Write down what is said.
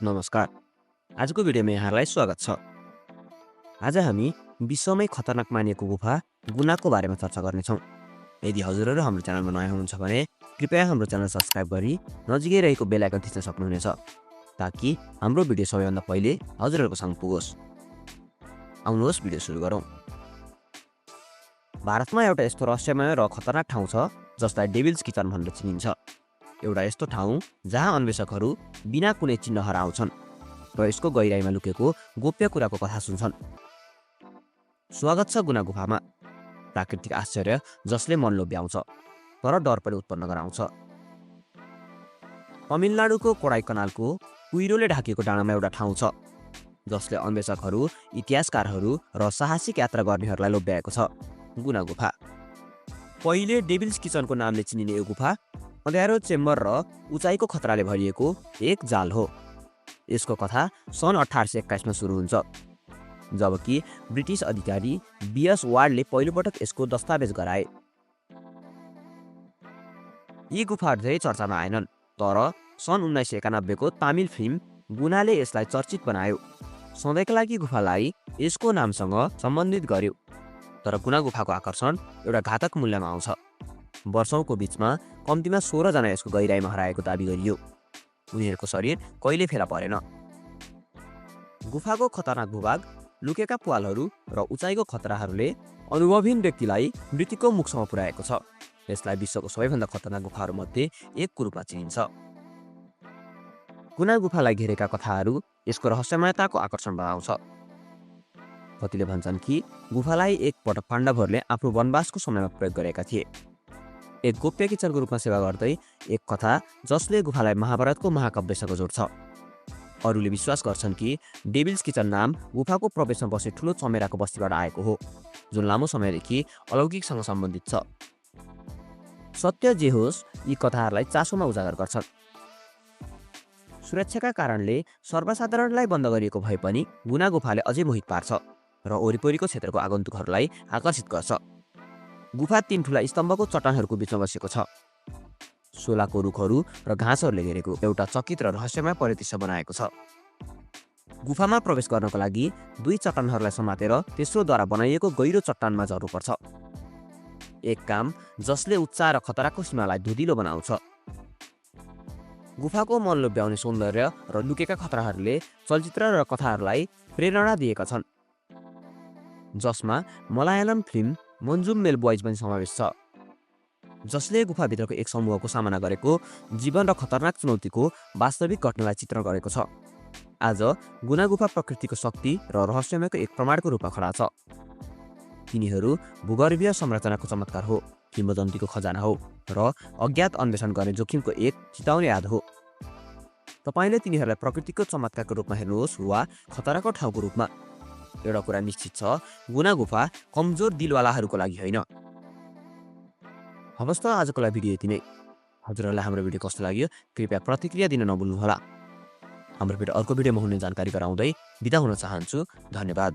नमस्कार। आजको भिडियोमा यहाँलाई स्वागत छ। आज हामी विश्वमै खतरनाक मानिएको गुफा गुनाको बारेमा चर्चा गर्नेछौँ। यदि हजुरहरू हाम्रो च्यानलमा नयाँ हुनुहुन्छ भने कृपया हाम्रो च्यानल सब्स्क्राइब गरी नजिकै रहेको बेल आइकन थिच्न सक्नुहुनेछ ताकि हाम्रो भिडियो सबैभन्दा पहिले हजुरहरूको सामु पुगोस्। आउनुहोस् भिडियो सुरु गरौँ। भारतमा एउटा यस्तो रहस्यमय र खतरनाक ठाउँ छ जसलाई डेभिल्स किचन भनेर चिनिन्छ। एउटा यस्तो ठाउँ जहाँ अन्वेषकहरू बिना कुनै चिन्ह हराउँछन् र यसको गहिराइमा लुकेको गोप्य कुराको कथा सुन्छन्। स्वागत छ गुना गुफामा, प्राकृतिक आश्चर्य जसले मन लोभ्याउँछ तर डर पनि उत्पन्न गराउँछ। तमिलनाडुको कोडाइकनालको कुहिरोले ढाकिएको डाँडामा एउटा ठाउँ छ जसले अन्वेषकहरू, इतिहासकारहरू र साहसिक यात्रा गर्नेहरूलाई लोभ्याएको छ। गुना गुफा पहिले डेभिल्स किचनको नामले चिनिने यो गुफा अँध्यारो चेम्बर र उचाइको खतराले भरिएको एक जाल हो। यसको कथा सन् 1821 मा सुरु हुन्छ जबकि ब्रिटिस अधिकारी बीएस वार्डले पहिलोपटक यसको दस्तावेज गराए। यी गुफाहरू धेरै चर्चामा आएनन् तर सन् 1991 को तामिल फिल्म गुनाले यसलाई चर्चित बनायो। सधैँका लागि गुफालाई यसको नामसँग सम्बन्धित गर्यो। तर गुना गुफाको आकर्षण एउटा घातक मूल्यमा आउँछ। वर्षौंको बीचमा कम्तीमा 16 जना यसको गहिराइमा हराएको दाबी गरियो। उनीहरूको शरीर कहिले फेला परेन। गुफाको खतरनाक भूभाग, लुकेका प्वालहरू र उचाइको खतराहरूले अनुभवहीन व्यक्तिलाई मृत्युको मुखसम्म पुर्याएको छ। यसलाई विश्वको सबैभन्दा खतरनाक गुफाहरूमध्ये एकको रूपमा चिनिन्छ। गुना गुफालाई घेरेका कथाहरू यसको रहस्यमयताको आकर्षण बढाउँछ। कतिले भन्छन् कि गुफालाई एकपटक पाण्डवहरूले आफ्नो वनवासको समयमा प्रयोग गरेका थिए। एक गोप्य किचनको रूपमा सेवा गर्दै एक कथा जसले गुफालाई महाभारतको महाकाव्यसँग जोड्छ। अरूले विश्वास गर्छन् कि डेभिल्स किचन नाम गुफाको प्रवेशमा बस्ने ठुलो चमेराको बस्तीबाट आएको हो जुन लामो समयदेखि अलौकिकसँग सम्बन्धित छ। सत्य जे होस्, यी कथाहरूलाई चासोमा उजागर गर्छन्। सुरक्षाका कारणले सर्वसाधारणलाई बन्द गरिएको भए पनि गुना गुफाले अझै मोहित पार्छ र वरिपरिको क्षेत्रको आगन्तुकहरूलाई आकर्षित गर्छ। गुफा 3 ठुला स्तम्भको चट्टानहरूको बिचमा बसेको छ। सोलाको रुखहरू र घाँसहरूले घेरेको एउटा चकित र रहस्यमय परिदृश्य बनाएको छ। गुफामा प्रवेश गर्नको लागि 2 चट्टानहरूलाई समातेर तेस्रोद्वारा बनाइएको गहिरो चट्टानमा झर्नुपर्छ। एक काम जसले उच्च र खतराको सीमालाई धुँधिलो बनाउँछ। गुफाको मन लोभ्याउने सौन्दर्य र लुकेका खतराहरूले चलचित्र र कथाहरूलाई प्रेरणा दिएका छन् जसमा मलयालम फिल्म मन्जुम मेल बोइज पनि समावेश छ जसले गुफाभित्रको एक समूहको सामना गरेको जीवन र खतरनाक चुनौतीको वास्तविक घटनालाई चित्रण गरेको छ। आज गुना गुफा प्रकृतिको शक्ति र रहस्यमयको एक प्रमाणको रूपमा खडा छ। तिनीहरू भूगर्भीय संरचनाको चमत्कार हो, किंवदन्तीको खजाना हो र अज्ञात अन्वेषण गर्ने जोखिमको एक चिताउने याद हो। तपाईले तिनीहरूलाई प्रकृतिको चमत्कारको रूपमा हेर्नुहोस् वा खतराको ठाउँको रूपमा। एउटा कुरा निश्चित छ, गुना गुफा कमजोर दिलवालाहरूको लागि होइन। हवस् त आजको लागि भिडियो यति नै। हजुरहरूलाई हाम्रो भिडियो कस्तो लाग्यो कृपया प्रतिक्रिया दिन नभुल्नुहोला। हाम्रो अर्को भिडियोमा हुने जानकारी गराउँदै बिदा हुन चाहन्छु। धन्यवाद।